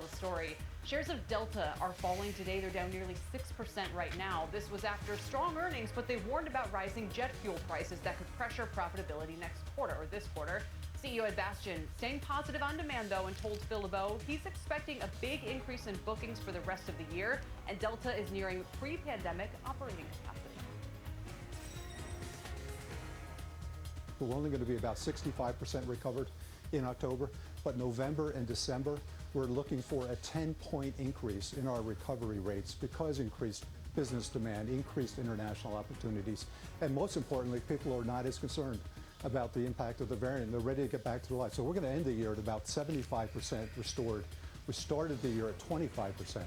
Story. Shares of Delta are falling today. They're down nearly 6% right now. This was after strong earnings, but they warned about rising jet fuel prices that could pressure profitability next quarter or this quarter. CEO Ed Bastian staying positive on demand, though, and told Phil LeBeau he's expecting a big increase in bookings for the rest of the year, and Delta is nearing pre-pandemic operating capacity. We're only going to be about 65% recovered in October, but November and December, we're looking for a 10-point increase in our recovery rates because increased business demand, increased international opportunities, and most importantly, people are not as concerned about the impact of the variant. They're ready to get back to their life. So we're going to end the year at about 75% restored. We started the year at 25%.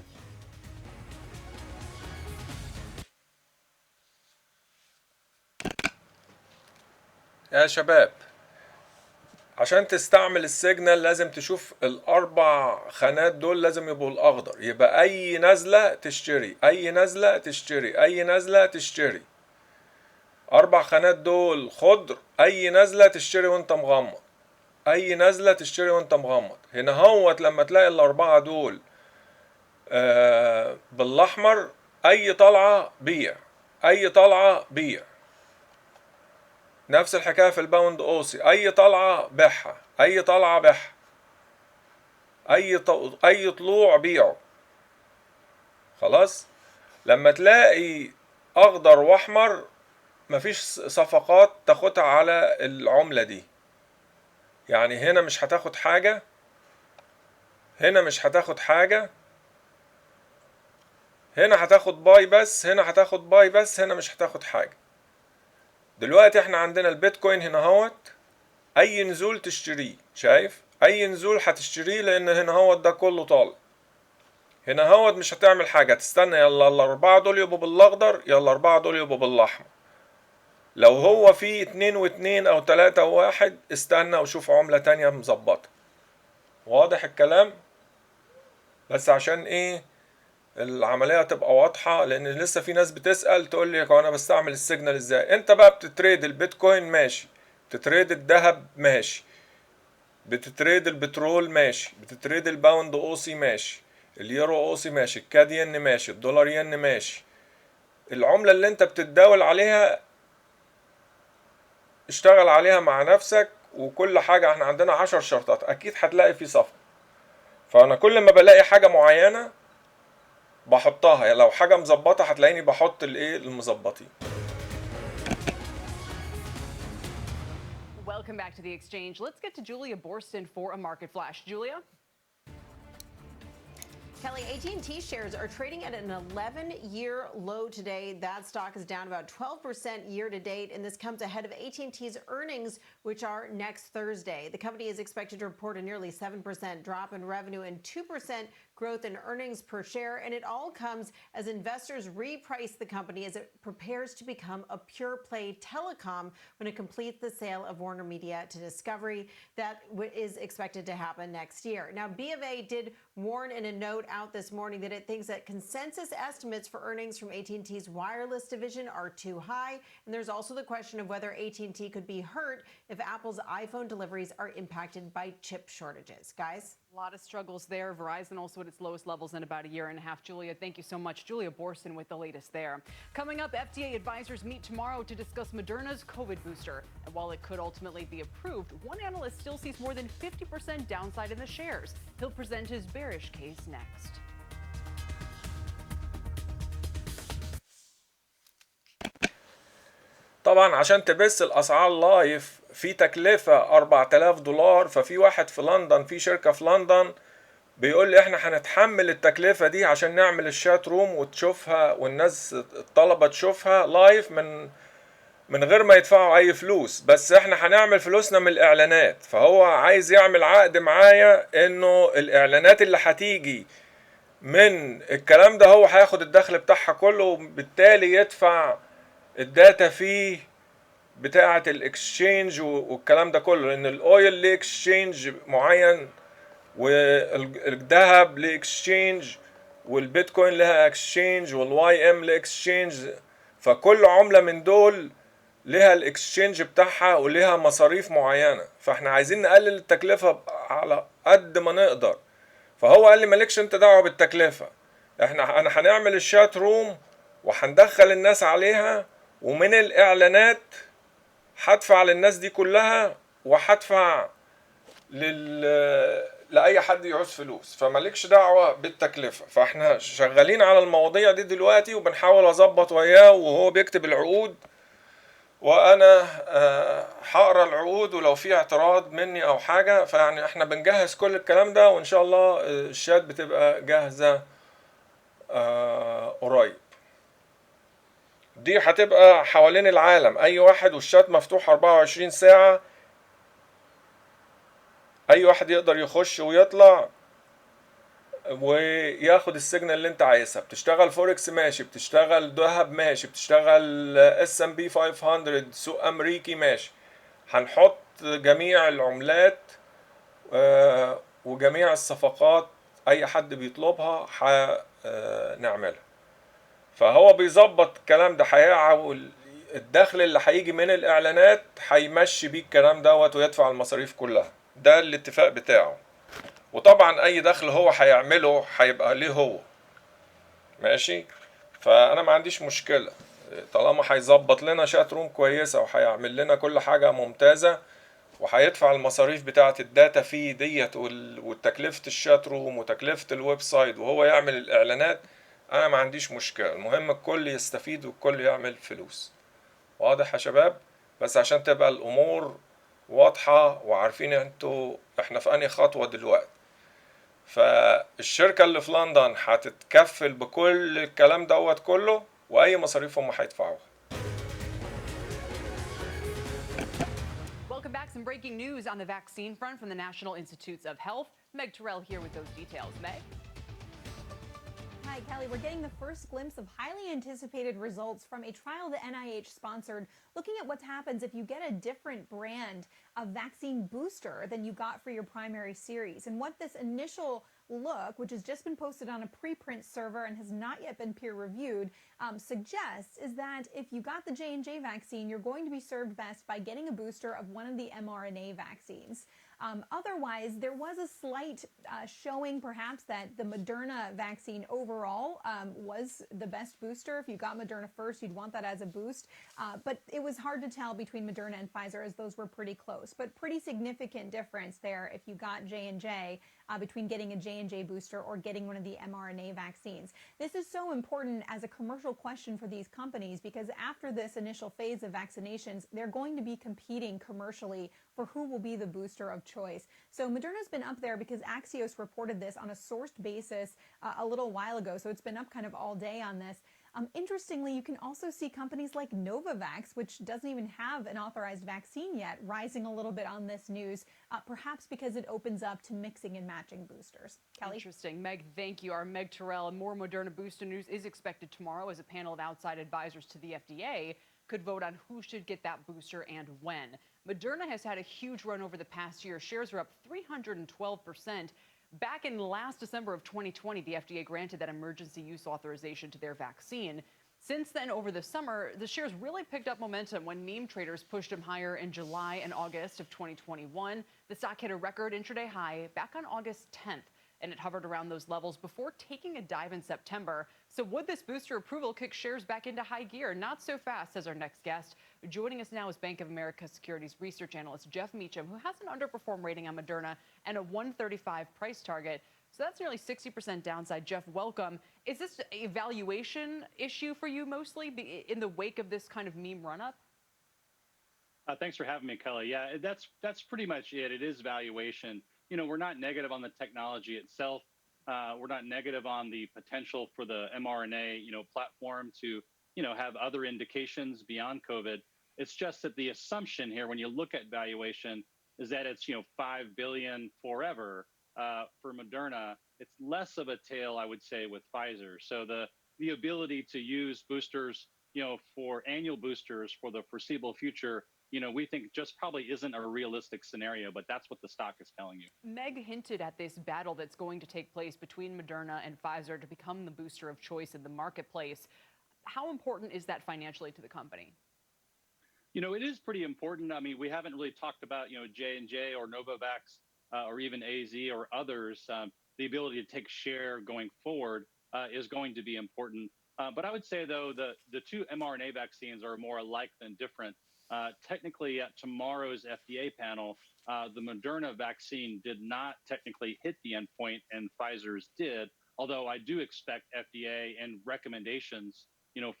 يا شباب، عشان تستعمل السيجنال لازم تشوف الاربع خانات دول، لازم يبقوا الاخضر. يبقى اي نزلة تشتري، اي نزلة تشتري، اي نزلة تشتري. اربع خانات دول خضر، اي نزلة تشتري وانت مغمض، اي نزلة تشتري وانت مغمض. هنا هوت لما تلاقي الاربعة دول بالاحمر، اي طلعة بيع، اي طلعة بيع. نفس الحكاية في الباوند اوسي، اي طلعة بيعها، اي طلعة بيعها، اي طلوع بيعه. خلاص. لما تلاقي اخضر واحمر مفيش صفقات تاخدها على العملة دي. يعني هنا مش هتاخد حاجة، هنا مش هتاخد حاجة، هنا هتاخد باي بس، هنا هتاخد باي بس، هنا مش هتاخد حاجة. دلوقتي احنا عندنا البيتكوين هنا هوت، اي نزول تشتريه. شايف؟ اي نزول هتشتريه لان هنا هوت ده كله طالع. هنا هوت مش هتعمل حاجة، تستنى يلا الاربعة دول يبقوا بالاخضر، يلا الاربعة دول يبقوا بالاحمر. لو هو في 2 و2 او 3 و1 استنى وشوف عملة تانية مظبطة. واضح الكلام؟ بس عشان ايه العملية تبقى واضحة، لان لسه في ناس بتسأل تقول لي انا بستعمل السيجنال ازاي. انت بقى بتتريد البيتكوين ماشي، بتتريد الذهب ماشي، بتتريد البترول ماشي، بتتريد الباوند اوسي ماشي، اليورو اوسي ماشي، الكاد ين ماشي، الدولار ين ماشي. العملة اللي انت بتتداول عليها اشتغل عليها مع نفسك. وكل حاجة احنا عندنا 10 شرطات، اكيد هتلاقي في صفقة. فانا كل ما بلاقي حاجة معينة بحطها، لو حاجة مظبطة هتلاقيني بحط الايه المظبطين. Welcome back to the exchange. Let's get to Julia Borston for a market flash. Julia? Kelly, AT&T shares are trading at an 11-year low today. That stock is down about 12% year to date, and this comes ahead of AT&T's earnings, which are next Thursday. The company is expected to report a nearly 7% drop in revenue and 2% growth in earnings per share, and it all comes as investors reprice the company as it prepares to become a pure-play telecom when it completes the sale of Warner Media to Discovery. That is expected to happen next year. Now, B of A did warn in a note out this morning that it thinks that consensus estimates for earnings from AT&T's wireless division are too high, and there's also the question of whether AT&T could be hurt if Apple's iPhone deliveries are impacted by chip shortages. Guys? A lot of struggles there. Verizon also at its lowest levels in about a year and a half. Julia, thank you so much. Julia Borston with the latest there. Coming up, FDA advisors meet tomorrow to discuss Moderna's COVID booster. And while it could ultimately be approved, one analyst still sees more than 50% downside in the shares. He'll present his bearish case next. طبعا عشان تبث الاسعار لايف في تكلفة $4000. ففي واحد في لندن، في شركة في لندن بيقول لي احنا هنتحمل التكلفة دي عشان نعمل الشات روم وتشوفها والناس الطلبة تشوفها لايف من غير ما يدفعوا اي فلوس، بس احنا هنعمل فلوسنا من الاعلانات. فهو عايز يعمل عقد معايا انه الاعلانات اللي هتيجي من الكلام ده هو هياخد الدخل بتاعها كله، وبالتالي يدفع الداتا فيه بتاعة الاكسشينج والكلام ده كله، لان الاويل ليه اكسشينج معين، والذهب ليه اكسشينج، والبيتكوين لها اكسشينج، والواي ام ليه اكسشينج. فكل عملة من دول لها الاكسشينج بتاعها ولها مصاريف معينة. فاحنا عايزين نقلل التكلفة على قد ما نقدر. فهو قال لي مالكش انت دعوة بالتكلفة، انا هنعمل الشات روم وهندخل الناس عليها، ومن الاعلانات هدفع للناس دي كلها، وهدفع لأي حد يعوز فلوس، فمالكش دعوة بالتكلفة. فاحنا شغالين على المواضيع دي دلوقتي وبنحاول اظبط وياه، وهو بيكتب العقود وانا هقرا العقود، ولو في اعتراض مني او حاجة فيعني احنا بنجهز كل الكلام ده، وان شاء الله الشات بتبقى جاهزة قريب. دي هتبقى حوالين العالم، اي واحد، والشات مفتوح 24 ساعة، اي واحد يقدر يخش ويطلع وياخد السيجنال اللي انت عايزها. بتشتغل فوركس ماشي، بتشتغل ذهب ماشي، بتشتغل S&P 500 سوق امريكي ماشي. هنحط جميع العملات وجميع الصفقات اي حد بيطلبها هنعملها. فهو بيظبط الكلام ده، الدخل اللي هيجي من الاعلانات هيمشي بيه الكلام دوت ويدفع المصاريف كلها. ده الاتفاق بتاعه. وطبعا اي دخل هو هيعمله هيبقى ليه هو ماشي. فانا ما عنديش مشكلة طالما هيظبط لنا شات روم كويسة وهيعمل لنا كل حاجة ممتازة، وهيدفع المصاريف بتاعة الداتا فيه ديت وتكلفة الشات روم وتكلفة الويب سايت، وهو يعمل الاعلانات. انا ما عنديش مشكلة، المهم الكل يستفيد والكل يعمل فلوس. واضح يا شباب؟ بس عشان تبقى الامور واضحة وعارفين احنا في انهي خطوة دلوقتي. فالشركة اللي في لندن هتتكفل بكل الكلام دوت كله، واي مصاريف هم هيدفعوها. Welcome back. Some breaking news on the vaccine front from the National Institutes of Health. Meg Terrell here with those details. Meg? Hi, Kelly. We're getting the first glimpse of highly anticipated results from a trial the NIH sponsored, looking at what happens if you get a different brand of vaccine booster than you got for your primary series. And what this initial look, which has just been posted on a preprint server and has not yet been peer-reviewed, suggests is that if you got the J&J vaccine, you're going to be served best by getting a booster of one of the mRNA vaccines. Otherwise, there was a slight showing perhaps that the Moderna vaccine overall was the best booster. If you got Moderna first, you'd want that as a boost. But it was hard to tell between Moderna and Pfizer, as those were pretty close. But pretty significant difference there if you got J&J between getting a J&J booster or getting one of the mRNA vaccines. This is so important as a commercial question for these companies, because after this initial phase of vaccinations, they're going to be competing commercially for who will be the booster of choice. So Moderna's been up there because Axios reported this on a sourced basis a little while ago. So it's been up kind of all day on this. Interestingly, you can also see companies like Novavax, which doesn't even have an authorized vaccine yet, rising a little bit on this news, perhaps because it opens up to mixing and matching boosters. Kelly? Interesting. Meg, thank you. Our Meg Terrell. And more Moderna booster news is expected tomorrow as a panel of outside advisors to the FDA could vote on who should get that booster and when. Moderna has had a huge run over the past year. Shares are up 312%. Back in last December of 2020, the FDA granted that emergency use authorization to their vaccine. Since then, over the summer, the shares really picked up momentum when meme traders pushed them higher in July and August of 2021. The stock hit a record intraday high back on August 10th, and it hovered around those levels before taking a dive in September. So would this booster approval kick shares back into high gear? Not so fast, says our next guest. Joining us now is Bank of America Securities Research Analyst Jeff Meacham, who has an underperform rating on Moderna and a 135 price target. So that's nearly 60% downside. Jeff, welcome. Is this a valuation issue for you mostly in the wake of this kind of meme run-up? Thanks for having me, Kelly. Yeah, that's pretty much it. It is valuation. You know, we're not negative on the technology itself. We're not negative on the potential for the mRNA, platform to, have other indications beyond COVID. It's just that the assumption here, when you look at valuation, is that it's, 5 billion forever for Moderna. It's less of a tail, I would say, with Pfizer. So the ability to use boosters, for annual boosters for the foreseeable future, we think just probably isn't a realistic scenario, but that's what the stock is telling you. Meg hinted at this battle that's going to take place between Moderna and Pfizer to become the booster of choice in the marketplace. How important is that financially to the company? It is pretty important. I mean, we haven't really talked about, J&J or Novavax or even AZ or others. the ability to take share going forward is going to be important. But I would say, though, the two mRNA vaccines are more alike than different. Technically, at tomorrow's FDA panel, the Moderna vaccine did not technically hit the endpoint, and Pfizer's did. Although I do expect FDA and recommendations,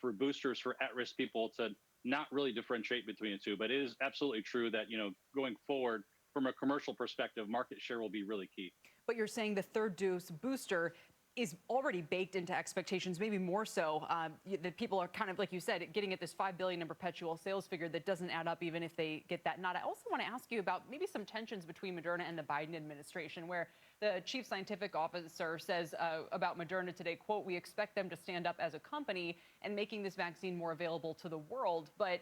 for boosters for at-risk people to not really differentiate between the two. But it is absolutely true that going forward, from a commercial perspective, market share will be really key. But you're saying the third dose booster is already baked into expectations, maybe more so, that people are kind of, like you said, getting at this $5 billion in perpetual sales figure that doesn't add up even if they get that nod. I also want to ask you about maybe some tensions between Moderna and the Biden administration, where the chief scientific officer says about Moderna today, quote, "We expect them to stand up as a company and making this vaccine more available to the world." But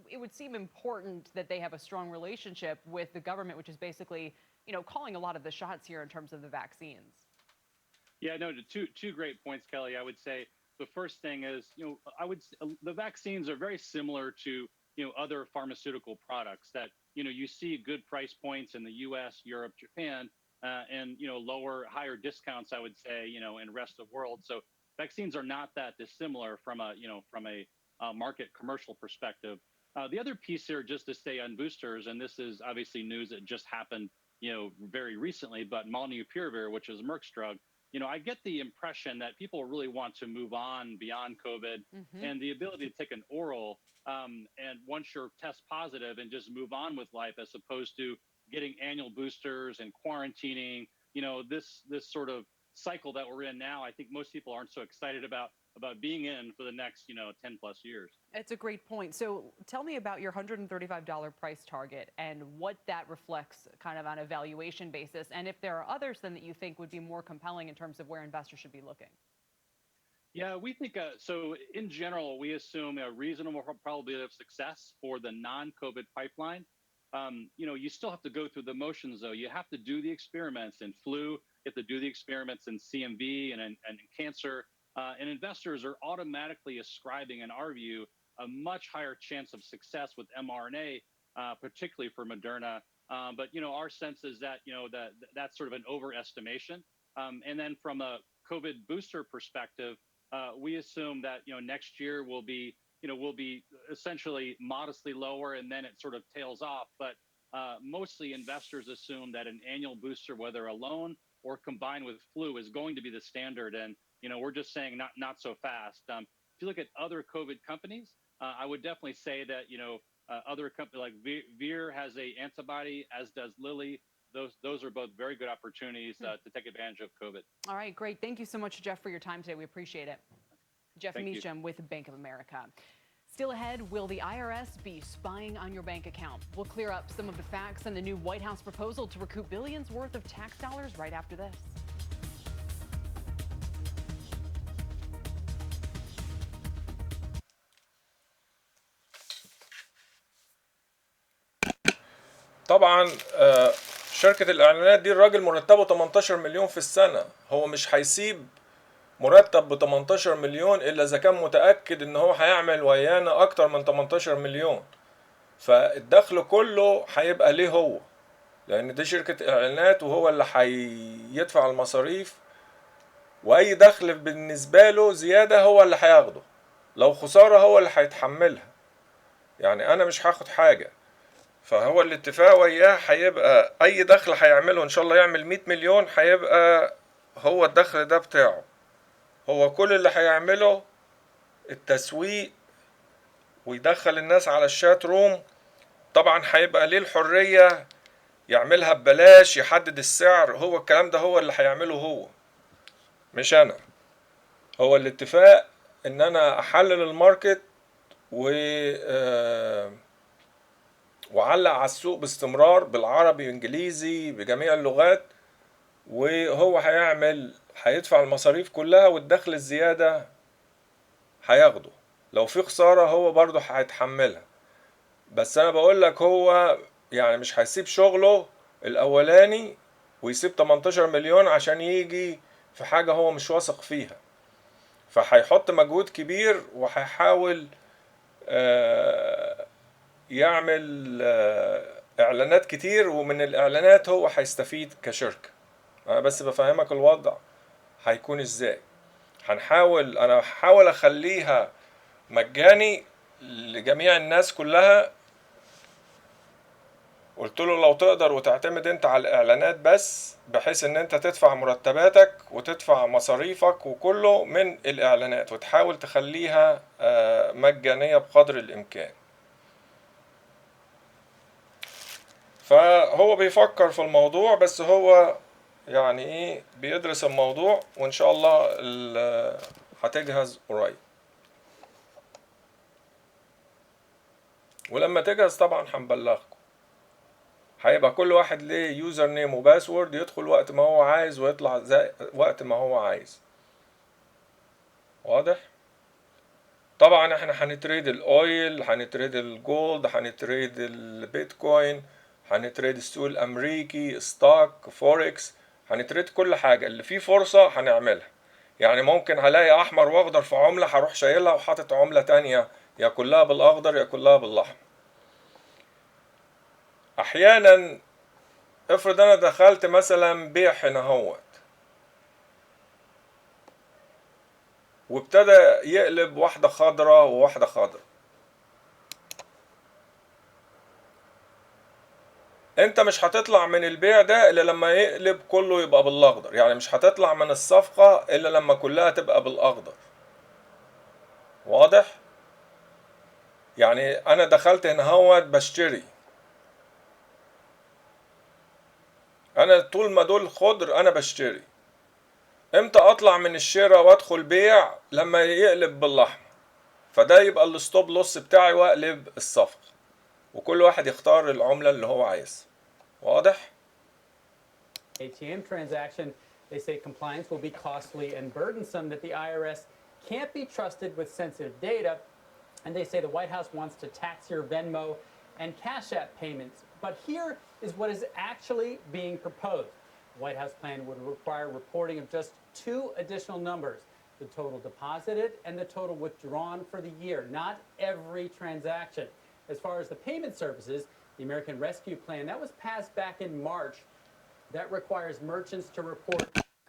it would seem important that they have a strong relationship with the government, which is basically, calling a lot of the shots here in terms of the vaccines. Yeah, no, two great points, Kelly. I would say the first thing is, the vaccines are very similar to other pharmaceutical products that you see good price points in the U.S., Europe, Japan, and higher discounts, I would say, in rest of the world. So vaccines are not that dissimilar from a market commercial perspective. The other piece here, just to stay on boosters, and this is obviously news that just happened very recently, but molnupiravir, which is Merck's drug. I get the impression that people really want to move on beyond COVID, and the ability to take an oral, and once you're test positive and just move on with life, as opposed to getting annual boosters and quarantining. This sort of cycle that we're in now, I think most people aren't so excited about being in for the next 10 plus years. It's a great point. So tell me about your $135 price target and what that reflects kind of on a valuation basis, and if there are others then that you think would be more compelling in terms of where investors should be looking. Yeah, we think so. In general, we assume a reasonable probability of success for the non-COVID pipeline. You still have to go through the motions, though. You have to do the experiments in flu. You have to do the experiments in CMV and in cancer. And investors are automatically ascribing, in our view, a much higher chance of success with mRNA, particularly for Moderna. But our sense is that that's sort of an overestimation. And then from a COVID booster perspective, we assume that next year will be essentially modestly lower, and then it sort of tails off. But mostly investors assume that an annual booster, whether alone or combined with flu, is going to be the standard. And we're just saying not so fast. If you look at other COVID companies, I would definitely say that other companies like Vir has a antibody, as does Lilly. Those are both very good opportunities to take advantage of COVID. All right, great. Thank you so much, Jeff, for your time today. We appreciate it. Jeff Meacham with Bank of America. Still ahead, will the IRS be spying on your bank account? We'll clear up some of the facts and the new White House proposal to recoup billions worth of tax dollars right after this. طبعا شركة الإعلانات دي الراجل مرتبه 18 مليون في السنة. هو مش هيسيب مرتب ب 18 مليون إلا إذا كان متأكد إن هو هيعمل ويانا أكتر من 18 مليون. فالدخل كله هيبقى ليه هو، لأن دي شركة إعلانات وهو اللي هيدفع المصاريف، وأي دخل بالنسبة له زيادة هو اللي هياخده. لو خسارة هو اللي هيتحملها، يعني أنا مش هاخد حاجة. فهو الاتفاق وياه هيبقى أي دخل هيعمله، إن شاء الله يعمل 100 مليون، هيبقى هو الدخل ده بتاعه. هو كل اللي هيعمله التسويق ويدخل الناس على الشات روم. طبعا هيبقى ليه الحرية يعملها ببلاش، يحدد السعر. هو الكلام ده هو اللي هيعمله هو، مش أنا. هو الاتفاق إن أنا أحلل الماركت وعلق على السوق باستمرار بالعربي وإنجليزي بجميع اللغات، وهو هيدفع المصاريف كلها، والدخل الزيادة هياخده. لو في خسارة هو برضه هيتحملها. بس أنا بقول لك هو يعني مش هيسيب شغله الأولاني ويسيب 18 مليون عشان يجي في حاجة هو مش واثق فيها. فهيحط مجهود كبير وهيحاول يعمل إعلانات كتير، ومن الإعلانات هو هيستفيد كشركة. أنا بس بفهمك الوضع هيكون إزاي. أنا هحاول أخليها مجاني لجميع الناس كلها. قلت له لو تقدر وتعتمد انت على الاعلانات بس، بحيث ان انت تدفع مرتباتك وتدفع مصاريفك وكله من الاعلانات، وتحاول تخليها مجانية بقدر الامكان. فهو بيفكر في الموضوع، بس هو يعني ايه بيدرس الموضوع، وان شاء الله هتجهز قريب. ولما تجهز طبعا هنبلغكم. هيبقى كل واحد ليه يوزر نيم وباسورد، يدخل وقت ما هو عايز ويطلع زي وقت ما هو عايز. واضح؟ طبعا احنا هنتريد الاويل، هنتريد الجولد، هنتريد البيتكوين، هنتريد السوق الامريكي، ستوك، فوركس، هنتريد كل حاجة اللي فيه فرصة هنعملها. يعني ممكن هلاقي احمر واخضر في عملة، هروح شايلها وحاطط عملة تانية يا كلها بالاخضر يا كلها بالاحمر. احيانا افرض انا دخلت مثلا بيع هنا هوت، وابتدى يقلب واحدة خضرة وواحدة خضرة، انت مش هتطلع من البيع ده الا لما يقلب كله يبقى بالاخضر. يعني مش هتطلع من الصفقة الا لما كلها تبقى بالاخضر. واضح؟ يعني انا دخلت هنا هوت بشتري، انا طول ما دول خضر انا بشتري. امتى اطلع من الشراء وادخل بيع؟ لما يقلب بالاحمر، فده يبقى الستوب لوس بتاعي واقلب الصفقة، وكل واحد يختار العملة اللي هو عايزها. واضح؟ ATM transaction, they say compliance will be costly and burdensome, that the IRS can't be trusted with sensitive data, and they say the White House wants to tax your Venmo and Cash App payments. But here is what is actually being proposed. The White House plan would require reporting of just two additional numbers: the total deposited and the total withdrawn for the year, not every transaction. As far as the payment services, the American Rescue Plan that was passed back in March, that requires merchants to report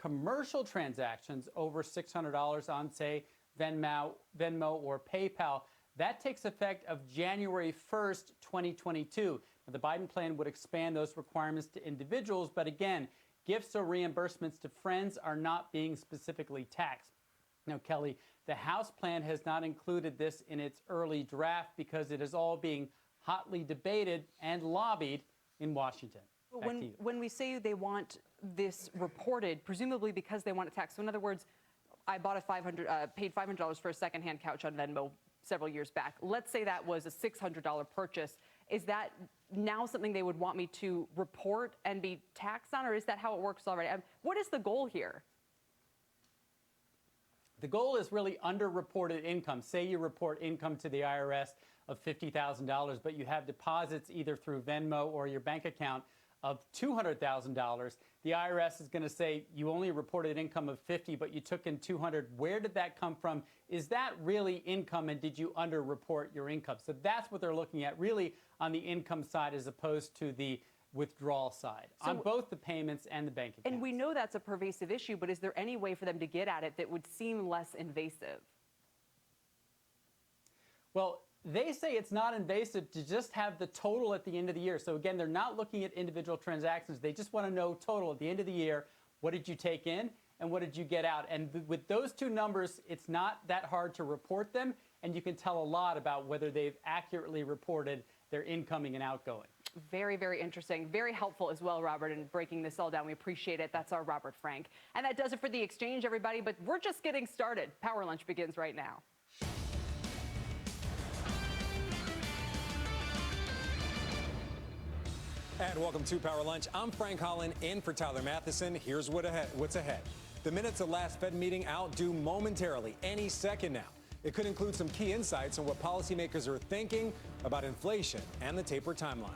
commercial transactions over $600 on, say, Venmo or PayPal. That takes effect of January 1st, 2022. Now, the Biden plan would expand those requirements to individuals, but again, gifts or reimbursements to friends are not being specifically taxed. Now, Kelly, the House plan has not included this in its early draft because it is all being hotly debated and lobbied in Washington. When we say they want this reported, presumably because they want it taxed. So in other words, I bought paid $500 for a secondhand couch on Venmo several years back. Let's say that was a $600 purchase. Is that now something they would want me to report and be taxed on, or is that how it works already? What is the goal here? The goal is really underreported income. Say you report income to the IRS of $50,000, but you have deposits either through Venmo or your bank account of $200,000. The IRS is going to say you only reported income of 50, but you took in 200. Where did that come from? Is that really income, and did you underreport your income? So that's what they're looking at, really on the income side as opposed to the withdrawal side, on both the payments and the bank accounts. And we know that's a pervasive issue, but is there any way for them to get at it that would seem less invasive? Well, they say it's not invasive to just have the total at the end of the year. So again, they're not looking at individual transactions. They just want to know total at the end of the year. What did you take in and what did you get out? And with those two numbers, it's not that hard to report them, and you can tell a lot about whether they've accurately reported their incoming and outgoing. Very, very interesting. Very helpful as well, Robert, in breaking this all down. We appreciate it. That's our Robert Frank. And that does it for the exchange, everybody. But we're just getting started. Power Lunch begins right now. And welcome to Power Lunch. I'm Frank Holland in for Tyler Matheson. Here's what's ahead. The minutes of last Fed meeting out due momentarily, any second now. It could include some key insights on what policymakers are thinking about inflation and the taper timeline.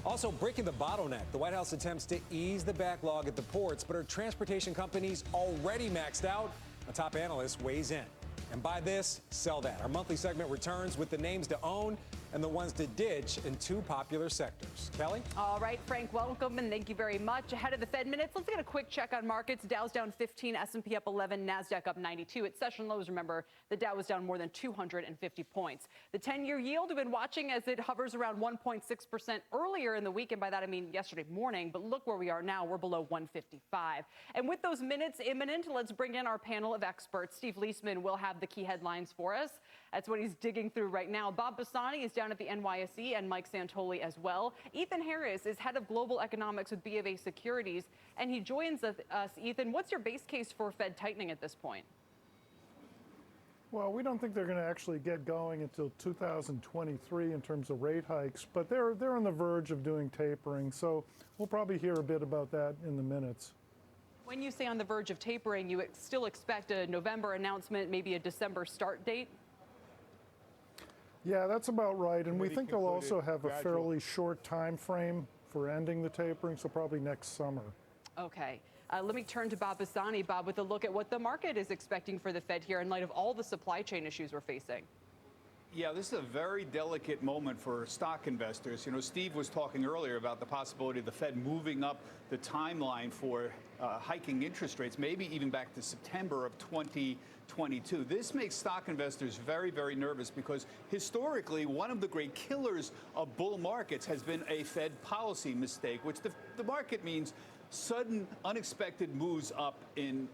Also, breaking the bottleneck, the White House attempts to ease the backlog at the ports, but are transportation companies already maxed out? A top analyst weighs in. And buy this, sell that. Our monthly segment returns with the names to own and the ones to ditch in two popular sectors. Kelly? All right, Frank, welcome and thank you very much. Ahead of the Fed minutes, let's get a quick check on markets. Dow's down 15, S&P up 11, NASDAQ up 92. At session lows, remember, the Dow was down more than 250 points. The 10-year yield, we've been watching as it hovers around 1.6% earlier in the week, and by that I mean yesterday morning, but look where we are now. We're below 155. And with those minutes imminent, let's bring in our panel of experts. Steve Leisman will have the key headlines for us. That's what he's digging through right now. Bob Bassani is down at the NYSE and Mike Santoli as well. Ethan Harris is head of global economics with BofA Securities, and he joins us. Ethan, what's your base case for Fed tightening at this point? Well, we don't think they're going to actually get going until 2023 in terms of rate hikes, but they're on the verge of doing tapering, so we'll probably hear a bit about that in the minutes. When you say on the verge of tapering, you still expect a November announcement, maybe a December start date? Yeah, that's about right, and we think they'll also have a fairly short time frame for ending the tapering, so probably next summer. Okay. Let me turn to Bob Bassani. Bob, with a look at what the market is expecting for the Fed here in light of all the supply chain issues we're facing. Yeah, this is a very delicate moment for stock investors. You know, Steve was talking earlier about the possibility of the Fed moving up the timeline for hiking interest rates, maybe even back to September of 2022. This makes stock investors very, very nervous because historically, one of the great killers of bull markets has been a Fed policy mistake, which the market means sudden, unexpected moves up in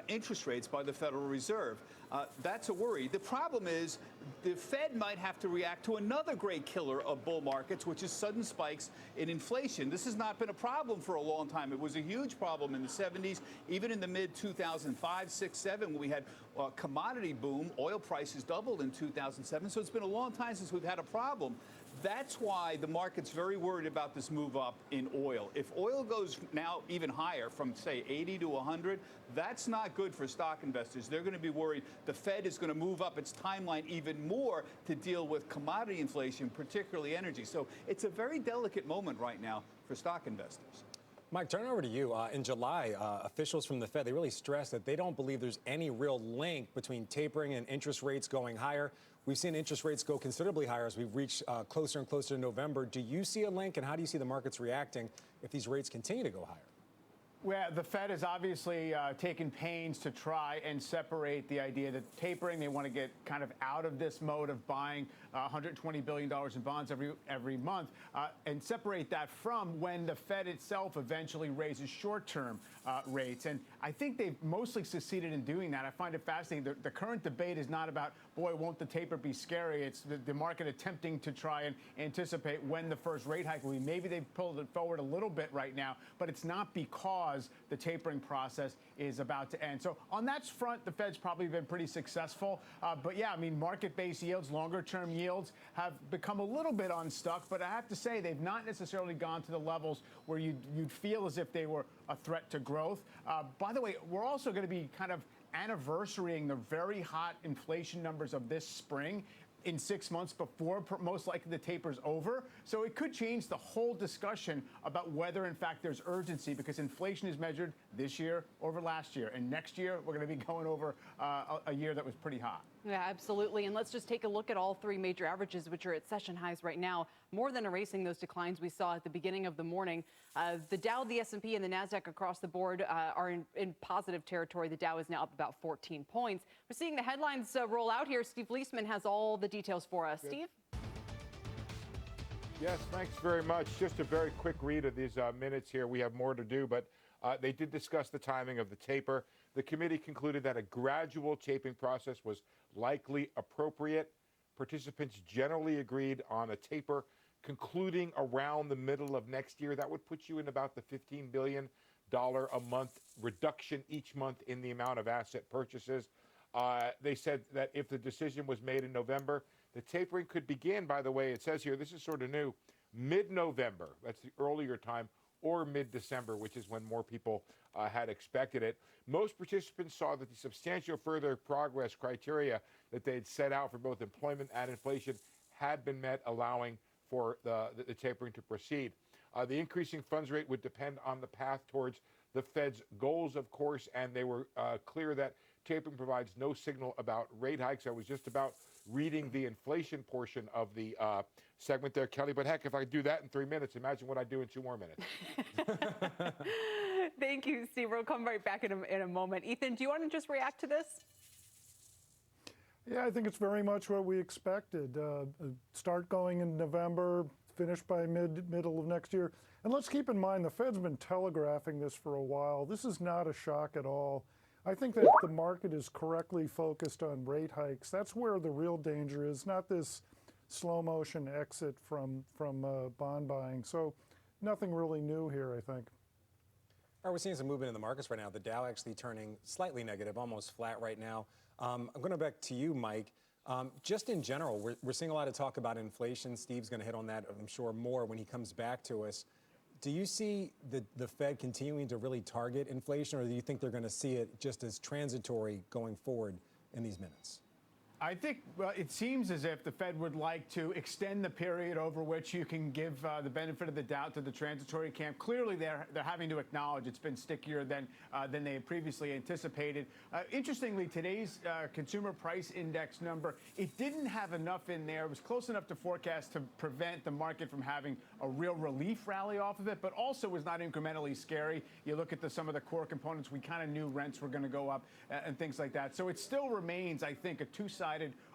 interest rates by the Federal Reserve. That's a worry. The problem is the Fed might have to react to another great killer of bull markets, which is sudden spikes in inflation. This has not been a problem for a long time. It was a huge problem in the 70s, even in the mid-2005, 6, 7, when we had a commodity boom. Oil prices doubled in 2007. So it's been a long time since we've had a problem. That's why the market's very worried about this move up in oil. If oil goes now even higher from, say, 80 to 100, that's not good for stock investors. They're going to be worried the Fed is going to move up its timeline even more to deal with commodity inflation, particularly energy. So it's a very delicate moment right now for stock investors. Mike, turn over to you. In July, officials from the Fed, they really stressed that they don't believe there's any real link between tapering and interest rates going higher. We've seen interest rates go considerably higher as we've reached closer and closer to November. Do you see a link, and how do you see the markets reacting if these rates continue to go higher? Well, the Fed has obviously taken pains to try and separate the idea that tapering, they want to get kind of out of this mode of buying $120 billion in bonds every month and separate that from when the Fed itself eventually raises short-term rates. And I think they've mostly succeeded in doing that. I find it fascinating. The current debate is not about, boy, won't the taper be scary? It's the market attempting to try and anticipate when the first rate hike will be. Maybe they've pulled it forward a little bit right now, but it's not because the tapering process is about to end. So on that front, the Fed's probably been pretty successful. But yeah, I mean, market-based yields, longer-term yields have become a little bit unstuck. But I have to say, they've not necessarily gone to the levels where you'd feel as if they were a threat to growth. By the way, we're also going to be kind of anniversarying the very hot inflation numbers of this spring in 6 months before most likely the taper's over. So it could change the whole discussion about whether, in fact, there's urgency, because inflation is measured this year over last year. And next year, we're going to be going over a year that was pretty hot. Yeah, absolutely. And let's just take a look at all three major averages, which are at session highs right now, more than erasing those declines we saw at the beginning of the morning. The Dow, the S&P, and the NASDAQ across the board are in positive territory. The Dow is now up about 14 points. We're seeing the headlines roll out here. Steve Leisman has all the details for us. Steve? Yes, thanks very much. Just a very quick read of these minutes here. We have more to do, but they did discuss the timing of the taper. The committee concluded that a gradual tapering process was likely appropriate. Participants generally agreed on a taper concluding around the middle of next year. That would put you in about the $15 billion a month reduction each month in the amount of asset purchases. They said that if the decision was made in November, the tapering could begin, by the way, it says here, this is sort of new, mid-November, that's the earlier time, or mid-December, which is when more people had expected it. Most participants saw that the substantial further progress criteria that they had set out for both employment and inflation had been met, allowing for the tapering to proceed. The increasing funds rate would depend on the path towards the Fed's goals, of course, and they were clear that tapering provides no signal about rate hikes. I was just about reading the inflation portion of the segment there, Kelly. But heck, if I do that in 3 minutes, imagine what I do in 2 more minutes. Thank you, Steve. We'll come right back in a moment. Ethan, do you want to just react to this? Yeah, I think it's very much what we expected. Start going in November, finish by middle of next year. And let's keep in mind, the Fed's been telegraphing this for a while. This is not a shock at all. I think that the market is correctly focused on rate hikes. That's where the real danger is, not this slow motion exit from bond buying. So nothing really new here, I think. All right, we're seeing some movement in the markets right now. The Dow actually turning slightly negative, almost flat right now. I'm going to back to you, Mike. Just in general, we're seeing a lot of talk about inflation. Steve's going to hit on that, I'm sure, more when he comes back to us. Do you see the Fed continuing to really target inflation, or do you think they're going to see it just as transitory going forward in these minutes? I think, well, it seems as if the Fed would like to extend the period over which you can give the benefit of the doubt to the transitory camp. Clearly, they're having to acknowledge it's been stickier than they had previously anticipated. Interestingly, today's consumer price index number, it didn't have enough in there. It was close enough to forecast to prevent the market from having a real relief rally off of it, but also was not incrementally scary. You look at some of the core components, we kind of knew rents were going to go up and things like that. So it still remains, I think, a two-sided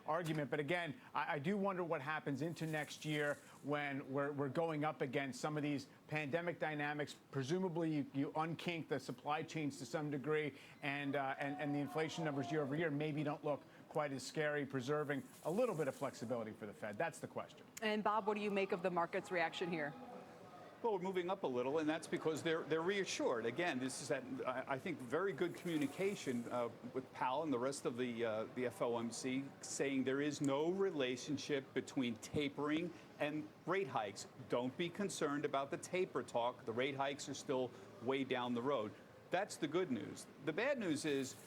argument. But again, I do wonder what happens into next year when we're going up against some of these pandemic dynamics. Presumably, you unkink the supply chains to some degree, and the inflation numbers year over year maybe don't look quite as scary, preserving a little bit of flexibility for the Fed. That's the question. And Bob, what do you make of the market's reaction here? Well, we're moving up a little, and that's because they're reassured. Again, this is I think very good communication with Powell and the rest of the FOMC, saying there is no relationship between tapering and rate hikes. Don't be concerned about the taper talk. The rate hikes are still way down the road. That's the good news. The bad news is,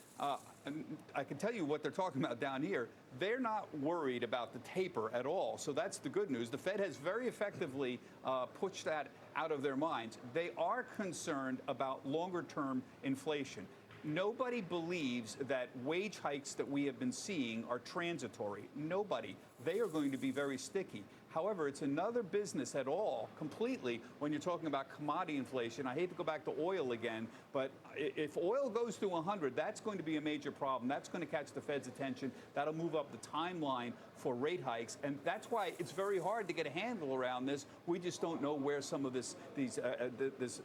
and I can tell you what they're talking about down here. They're not worried about the taper at all. So that's the good news. The Fed has very effectively pushed that out of their minds. They are concerned about longer-term inflation. Nobody believes that wage hikes that we have been seeing are transitory. Nobody. They are going to be very sticky. However, it's another business at all, completely, when you're talking about commodity inflation. I hate to go back to oil again, but if oil goes to 100, that's going to be a major problem. That's going to catch the Fed's attention. That'll move up the timeline for rate hikes, and that's why it's very hard to get a handle around this. We just don't know where some of this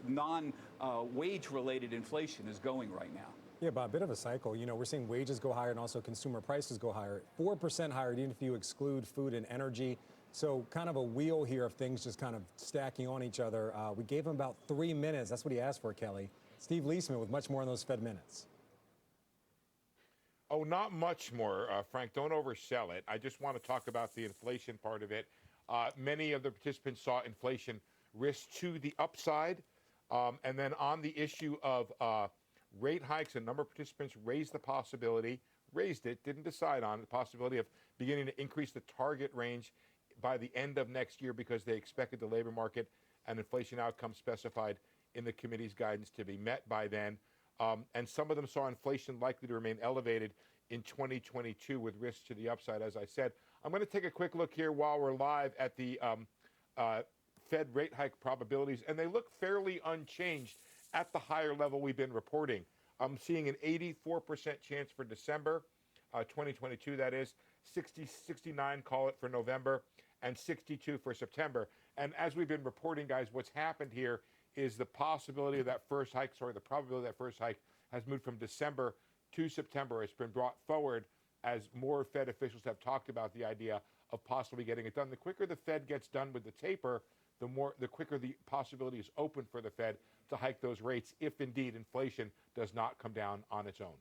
non-wage-related inflation is going right now. Yeah, Bob, a bit of a cycle. You know, we're seeing wages go higher and also consumer prices go higher. 4% higher, even if you exclude food and energy. So kind of a wheel here of things just kind of stacking on each other. We gave him about 3 minutes. That's what he asked for, Kelly. Steve Leisman with much more on those Fed minutes. Oh, not much more, Frank. Don't oversell it. I just want to talk about the inflation part of it. Many of the participants saw inflation risk to the upside. And then on the issue of rate hikes, a number of participants raised it, didn't decide on the possibility of beginning to increase the target range by the end of next year because they expected the labor market and inflation outcomes specified in the committee's guidance to be met by then. And some of them saw inflation likely to remain elevated in 2022 with risks to the upside, as I said. I'm going to take a quick look here while we're live at the Fed rate hike probabilities, and they look fairly unchanged at the higher level we've been reporting. I'm seeing an 84% chance for December 2022, that is, 69, call it, for November, and 62 for September. And as we've been reporting, guys, what's happened here is the possibility of that first hike, the probability of that first hike has moved from December to September. It's been brought forward as more Fed officials have talked about the idea of possibly getting it done. The quicker the Fed gets done with the taper, the quicker the possibility is open for the Fed to hike those rates if indeed inflation does not come down on its own.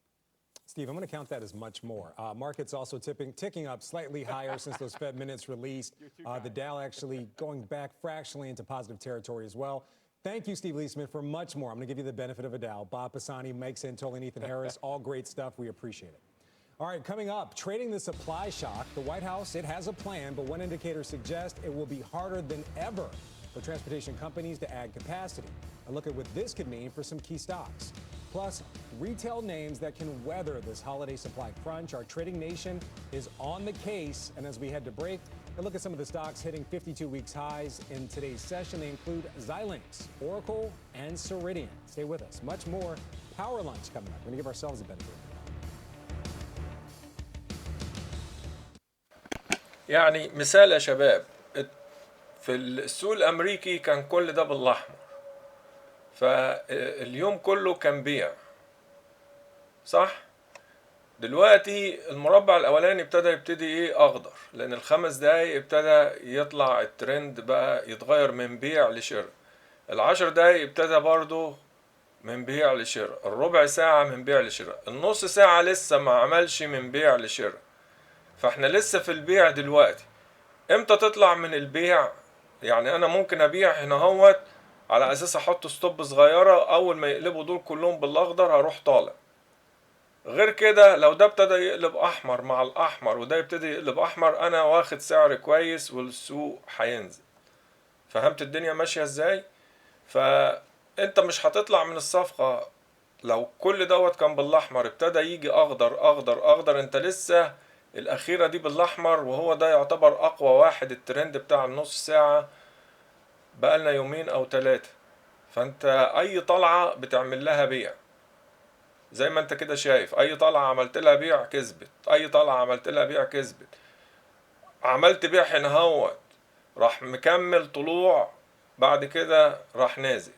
Steve, I'm going to count that as much more. Markets also ticking up slightly higher since those Fed minutes released. The Dow actually going back fractionally into positive territory as well. Thank you, Steve Leisman, for much more. I'm going to give you the benefit of a doubt. Bob Pisani, Mike Santoli, and Ethan Harris, all great stuff. We appreciate it. All right, coming up, trading the supply shock. The White House, it has a plan, but one indicator suggests it will be harder than ever for transportation companies to add capacity. A look at what this could mean for some key stocks. Plus, retail names that can weather this holiday supply crunch. Our trading nation is on the case. And as we head to break, a look at some of the stocks hitting 52 weeks highs in today's session. They include Xilinx, Oracle, and Ceridian. Stay with us. Much more Power Lunch coming up. We're going to give ourselves a benefit. يعني مثال يا شباب، في السوق الأمريكي كان كل ده بالأحمر، فاليوم كله كان بيع، صح؟ دلوقتي المربع الأولاني يبتدي إيه أخضر، لأن الخمس دقايق ابتدى يطلع الترند بقى يتغير من بيع لشراء. العشر دقايق ابتدى برضو من بيع لشراء، الربع ساعة من بيع لشراء، النص ساعة لسه ما عملش من بيع لشراء. فاحنا لسه في البيع دلوقتي. امتى تطلع من البيع؟ يعني انا ممكن ابيع هنا هوت على اساس احط ستوب صغيرة، اول ما يقلبوا دول كلهم بالاخضر هروح طالع. غير كده لو ده ابتدى يقلب احمر مع الاحمر وده يبتدي يقلب احمر، انا واخد سعر كويس والسوق هينزل. فهمت الدنيا ماشية ازاي؟ فانت مش هتطلع من الصفقة لو كل دوت كان بالاحمر ابتدى يجي اخضر اخضر اخضر، انت لسه الاخيرة دي بالاحمر، وهو ده يعتبر اقوى واحد. الترند بتاع النص ساعة بقالنا يومين او 3. فانت اي طلعة بتعمل لها بيع، زي ما انت كده شايف، اي طلعة عملت لها بيع كسبت، اي طلعة عملت لها بيع كسبت. عملت بيع هنا هوت راح مكمل طلوع، بعد كده راح نازل.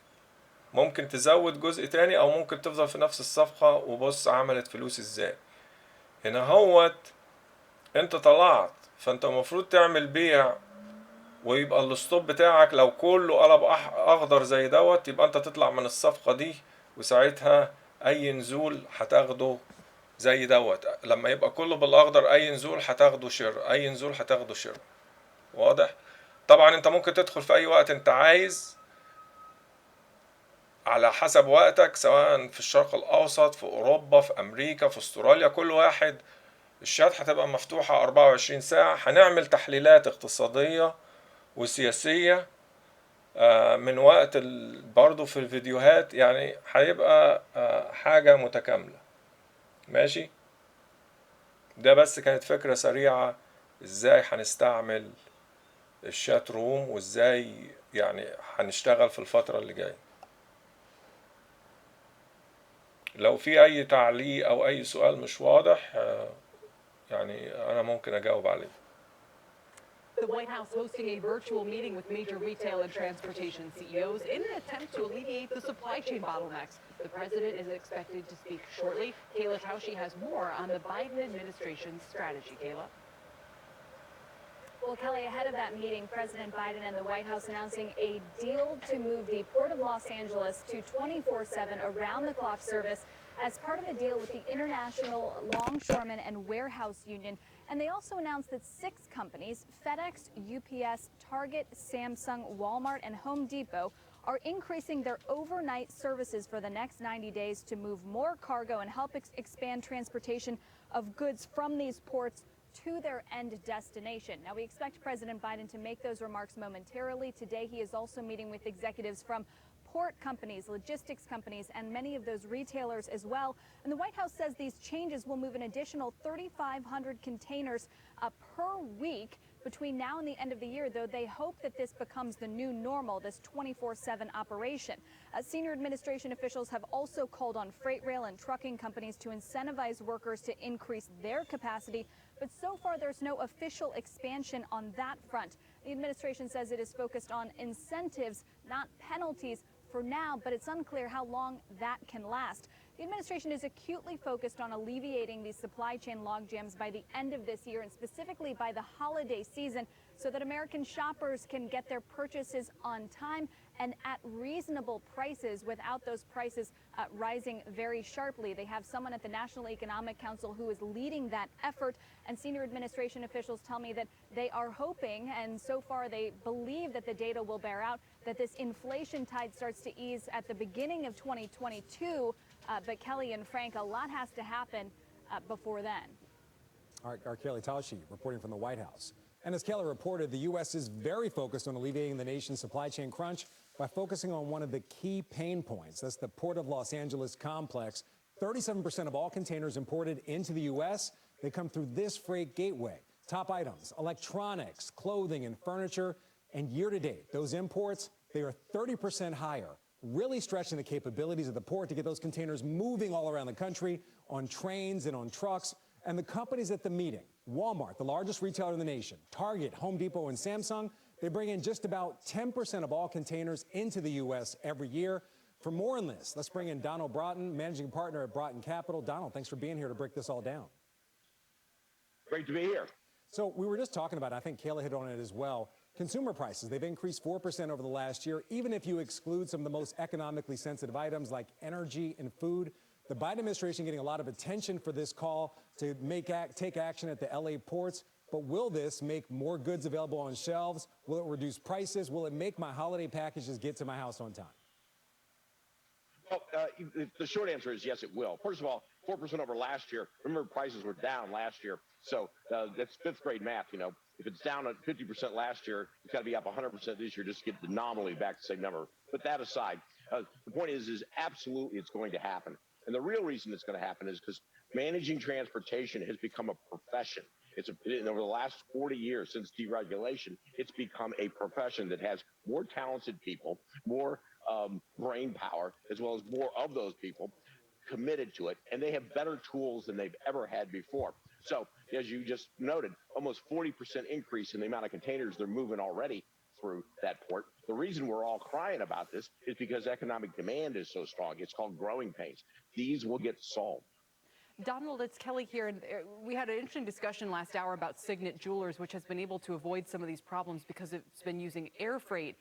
ممكن تزود جزء تاني او ممكن تفضل في نفس الصفقة، وبص عملت فلوس ازاي. هنا هوت انت طلعت، فانت المفروض تعمل بيع ويبقى الستوب بتاعك لو كله قلب اخضر زي دوت، يبقى انت تطلع من الصفقة دي، وساعتها اي نزول هتاخده زي دوت. لما يبقى كله بالاخضر اي نزول هتاخده شر، اي نزول هتاخده شر. واضح؟ طبعا انت ممكن تدخل في اي وقت انت عايز على حسب وقتك، سواء في الشرق الاوسط، في اوروبا، في امريكا، في استراليا، كل واحد الشات هتبقى مفتوحة 24 ساعة. هنعمل تحليلات اقتصادية وسياسية من وقت برضو في الفيديوهات، يعني هيبقى حاجة متكاملة. ماشي؟ ده بس كانت فكرة سريعة ازاي هنستعمل الشات روم، وازاي يعني هنشتغل في الفترة اللي جاية. لو في اي تعليق او اي سؤال مش واضح يعني انا ممكن اجاوب عليه. The White House hosting a virtual meeting with major retail and transportation CEOs in an attempt to alleviate the supply chain bottlenecks. The president is expected to speak shortly. Kayla Tausche has more on the Biden administration's strategy. Kayla? Well, Kelly, ahead of that meeting, President Biden and the White House announcing a deal to move the Port of Los Angeles to 24/7 around-the-clock service as part of a deal with the International Longshoremen and Warehouse Union. And they also announced that 6 companies, FedEx, UPS, Target, Samsung, Walmart, and Home Depot, are increasing their overnight services for the next 90 days to move more cargo and help expand transportation of goods from these ports to their end destination. Now, we expect President Biden to make those remarks momentarily. Today, he is also meeting with executives from port companies, logistics companies, and many of those retailers as well. And the White House says these changes will move an additional 3,500 containers per week between now and the end of the year, though they hope that this becomes the new normal, this 24/7 operation. Senior administration officials have also called on freight rail and trucking companies to incentivize workers to increase their capacity. But so far, there's no official expansion on that front. The administration says it is focused on incentives, not penalties for now, but it's unclear how long that can last. The administration is acutely focused on alleviating these supply chain logjams by the end of this year, and specifically by the holiday season, so that American shoppers can get their purchases on time and at reasonable prices without those prices rising very sharply. They have someone at the National Economic Council who is leading that effort, and senior administration officials tell me that they are hoping, and so far they believe that the data will bear out, that this inflation tide starts to ease at the beginning of 2022. But Kelly and Frank, a lot has to happen before then. Our Kayla Tausche reporting from the White House. And as Kayla reported, the U.S. is very focused on alleviating the nation's supply chain crunch by focusing on one of the key pain points. That's the Port of Los Angeles complex. 37% of all containers imported into the U.S., they come through this freight gateway. Top items, electronics, clothing, and furniture. And year to date, those imports, they are 30% higher, really stretching the capabilities of the port to get those containers moving all around the country on trains and on trucks. And the companies at the meeting, Walmart, the largest retailer in the nation, Target, Home Depot, and Samsung, they bring in just about 10% of all containers into the U.S. every year. For more on this, let's bring in Donald Broughton, managing partner at Broughton Capital. Donald, thanks for being here to break this all down. Great to be here. So we were just talking about, I think Kayla hit on it as well, consumer prices. They've increased 4% over the last year, even if you exclude some of the most economically sensitive items like energy and food. The Biden administration getting a lot of attention for this call to take action at the LA ports. But will this make more goods available on shelves? Will it reduce prices? Will it make my holiday packages get to my house on time? Well, the short answer is yes, it will. First of all, 4% over last year. Remember, prices were down last year. So that's fifth grade math. You know, if it's down at 50% last year, it's got to be up 100% this year just to get the nominally back to the same number. Put that aside. The point is absolutely it's going to happen. And the real reason it's going to happen is because managing transportation has become a profession. Over the last 40 years since deregulation, it's become a profession that has more talented people, more brain power, as well as more of those people committed to it, and they have better tools than they've ever had before. So, as you just noted, almost 40% increase in the amount of containers they're moving already through that port. The reason we're all crying about this is because economic demand is so strong. It's called growing pains. These will get solved. Donald, it's Kelly here, and we had an interesting discussion last hour about Signet Jewelers, which has been able to avoid some of these problems because it's been using air freight.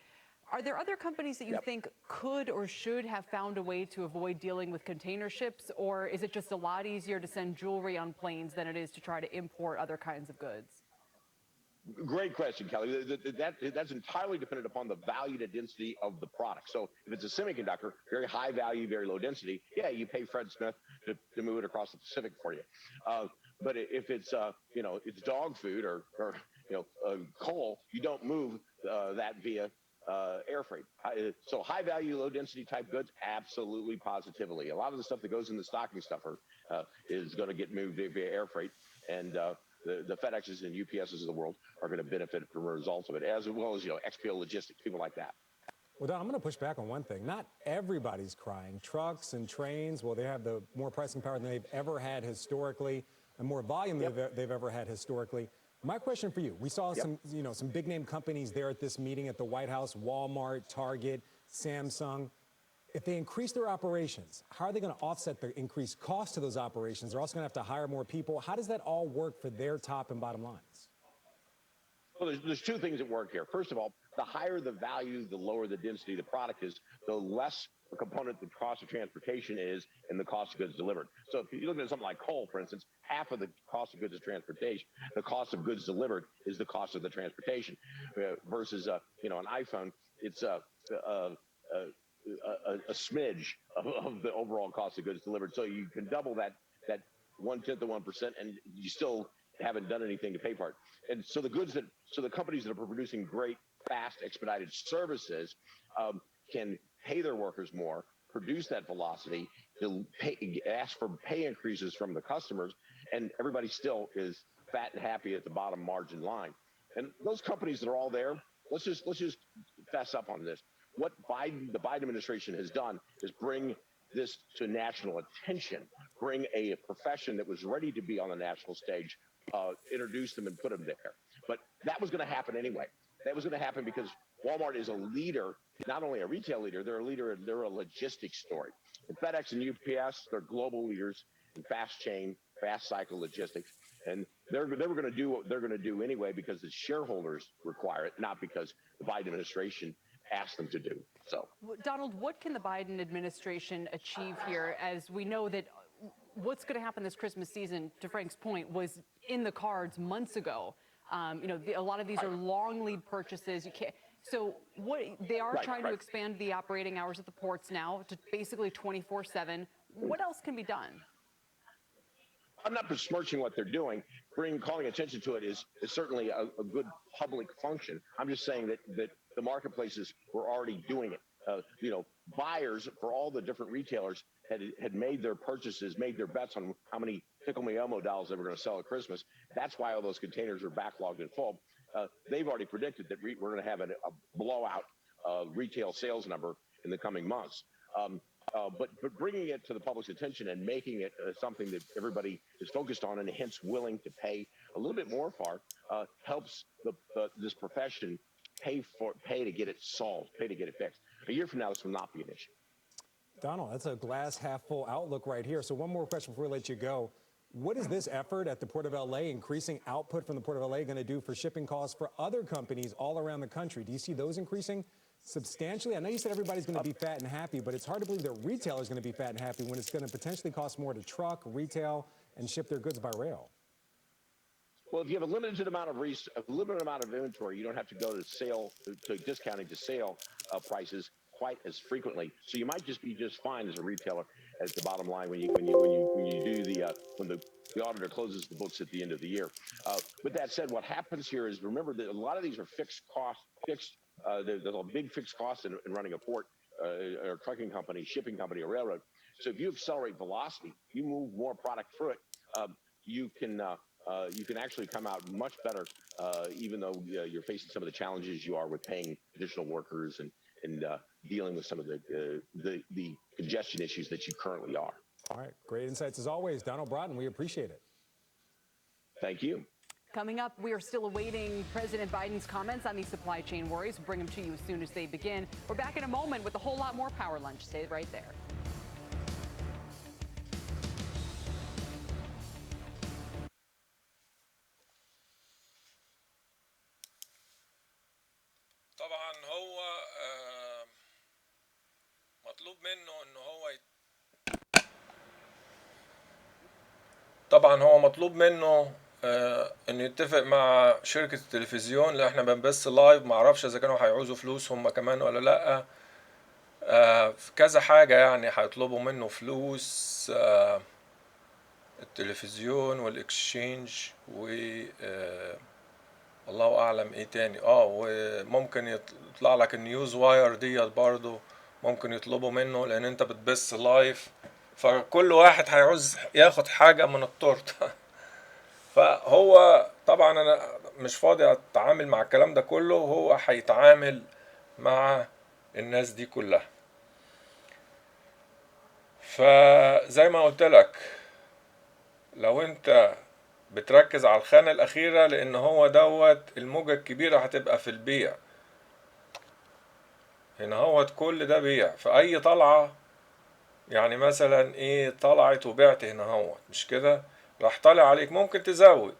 Are there other companies that you think could or should have found a way to avoid dealing with container ships, or is it just a lot easier to send jewelry on planes than it is to try to import other kinds of goods? Great question, Kelly. That's entirely dependent upon the value to density of the product. So if it's a semiconductor, very high value, very low density, yeah, you pay Fred Smith to move it across the Pacific for you. But if it's it's dog food or coal, you don't move that via air freight. So high value, low density type goods, absolutely, positively. A lot of the stuff that goes in the stocking stuffer is going to get moved via air freight, and the FedExes and UPSs of the world are going to benefit from the results of it, as well as XPO Logistics, people like that. Well, Don, I'm going to push back on one thing. Not everybody's crying. Trucks and trains, well, they have the more pricing power than they've ever had historically, and more volume than they've ever had historically. My question for you: we saw some big name companies there at this meeting at the White House: Walmart, Target, Samsung. If they increase their operations, how are they going to offset the increased cost to those operations? They're also going to have to hire more people. How does that all work for their top and bottom lines? Well, there's two things that work here. First of all, the higher the value, the lower the density of the product is, the less a component the cost of transportation is in the cost of goods delivered. So if you look at something like coal, for instance, half of the cost of goods is transportation. The cost of goods delivered is the cost of the transportation. Versus an iPhone, it's a smidge of the overall cost of goods delivered. So you can double that 1/10 of 1%, and you still haven't done anything to pay for it. And so the companies that are producing great, fast, expedited services can pay their workers more, produce that velocity, ask for pay increases from the customers, and everybody still is fat and happy at the bottom margin line. And those companies that are all there, let's just fess up on this. What the Biden administration has done is bring this to national attention, bring a profession that was ready to be on the national stage, introduce them and put them there. But that was going to happen anyway. That was going to happen because Walmart is a leader, not only a retail leader, they're a leader, they're a logistics story. And FedEx and UPS, they're global leaders in fast chain, fast cycle logistics. And they're going to do what they're going to do anyway because the shareholders require it, not because the Biden administration asked them to do. So, Donald, what can the Biden administration achieve here, as we know that what's going to happen this Christmas season, to Frank's point, was in the cards months ago? A lot of these are long lead purchases. So what they are trying to expand the operating hours at the ports now to basically 24/7. What else can be done? I'm not besmirching what they're doing. Calling attention to it is certainly a good public function. I'm just saying that the marketplaces were already doing it. Buyers for all the different retailers had made their purchases, made their bets on how many Tickle Me Elmo dolls they were going to sell at Christmas. That's why all those containers are backlogged and full. They've already predicted that we're going to have a blowout retail sales number in the coming months. But bringing it to the public's attention and making it something that everybody is focused on and hence willing to pay a little bit more for helps this profession pay to get it solved, pay to get it fixed. A year from now, this will not be an issue. Donald, that's a glass half full outlook right here. So one more question before we let you go. What is this effort at the Port of LA, increasing output from the Port of LA, going to do for shipping costs for other companies all around the country? Do you see those increasing substantially? I know you said everybody's going to be fat and happy, but it's hard to believe that retailers are going to be fat and happy when it's going to potentially cost more to truck, retail, and ship their goods by rail. Well, if you have a limited amount of inventory, you don't have to go to discounting to sale prices quite as frequently. So you might just be just fine as a retailer at the bottom line when the auditor closes the books at the end of the year. With that said, what happens here is, remember that a lot of these are fixed costs. There's a big fixed cost in running a port or trucking company, shipping company, or railroad. So if you accelerate velocity, you move more product through it. You can actually come out much better, even though you're facing some of the challenges you are with paying additional workers and dealing with some of the congestion issues that you currently are. All right. Great insights as always. Donald Broughton, we appreciate it. Thank you. Coming up, we are still awaiting President Biden's comments on these supply chain worries. We'll bring them to you as soon as they begin. We're back in a moment with a whole lot more Power Lunch. Stay right there. طبعا هو مطلوب منه انه هو طبعا هو مطلوب منه انه يتفق مع شركة التلفزيون اللي احنا بنبث لايف. معرفش اذا كانوا هيعوزوا فلوس هم كمان ولا لا. في كذا حاجة يعني هيطلبوا منه فلوس، التلفزيون والاكسشينج و الله اعلم ايه تاني. وممكن يطلع لك النيوز واير ديت برضو ممكن يطلبوا منه، لان انت بتبث لايف، فكل واحد هيعوز ياخد حاجة من التورته. فهو طبعا انا مش فاضي اتعامل مع الكلام ده كله، هو هيتعامل مع الناس دي كلها. فزي ما قلت لك، لو انت بتركز على الخانة الأخيرة، لأن هو دوت الموجة الكبيرة هتبقى في البيع. هنا هو كل ده بيع في أي طلعة. يعني مثلا إيه، طلعت وبعت هنا هو، مش كده؟ راح طالع عليك، ممكن تزود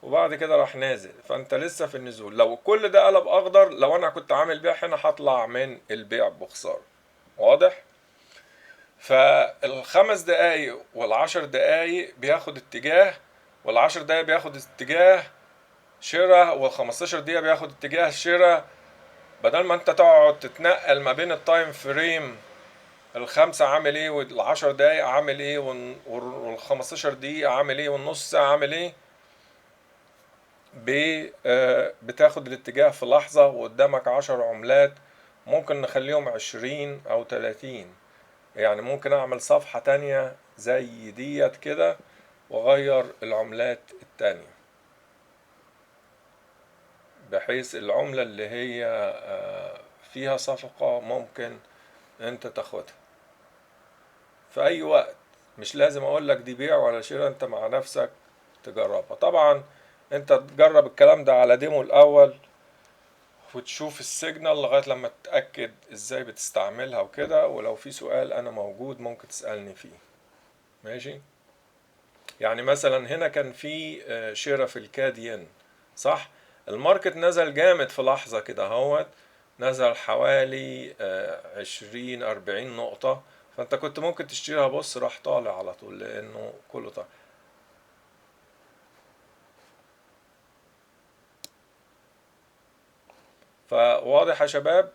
وبعد كده راح نازل، فأنت لسه في النزول. لو كل ده قلب أخضر، لو أنا كنت عامل بيع هنا هطلع من البيع بخسارة. واضح؟ فالخمس دقايق والعشر دقايق بياخد اتجاه، والعشر دقايق بياخد اتجاه شراء، والخمستاشر دقيقة بياخد اتجاه شراء. بدل ما انت تقعد تتنقل ما بين التايم فريم الخمسة عامل ايه، والعشر دقايق عامل ايه، والخمستاشر دقيقة عامل ايه، والنص ساعة عامل ايه، بتاخد الاتجاه في لحظة، وقدامك 10 عملات. ممكن نخليهم 20 أو 30. يعني ممكن أعمل صفحة تانية زي ديت كده وأغير العملات التانية، بحيث العملة اللي هي فيها صفقة ممكن أنت تاخدها في أي وقت. مش لازم أقولك دي بيع ولا شراء، أنت مع نفسك تجربها. طبعا أنت تجرب الكلام ده على ديمو الأول وتشوف السيجنال لغاية لما تتأكد ازاي بتستعملها وكده. ولو في سؤال انا موجود ممكن تسألني فيه. ماشي؟ يعني مثلا هنا كان في شراء في الكادين، صح؟ الماركت نزل جامد في لحظة كده اهوت، نزل حوالي 20-40 نقطة، فانت كنت ممكن تشتريها. بص راح طالع على طول لانه كله طالع. فواضح يا شباب؟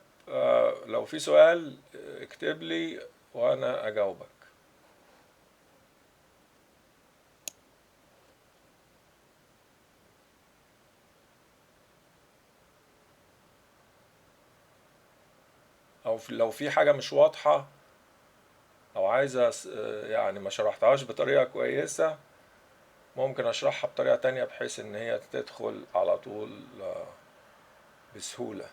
لو في سؤال اكتب لي وانا اجاوبك. او لو في حاجة مش واضحة او عايزة يعني ما شرحتهاش بطريقة كويسة، ممكن اشرحها بطريقة تانية بحيث ان هي تدخل على طول بسهولة.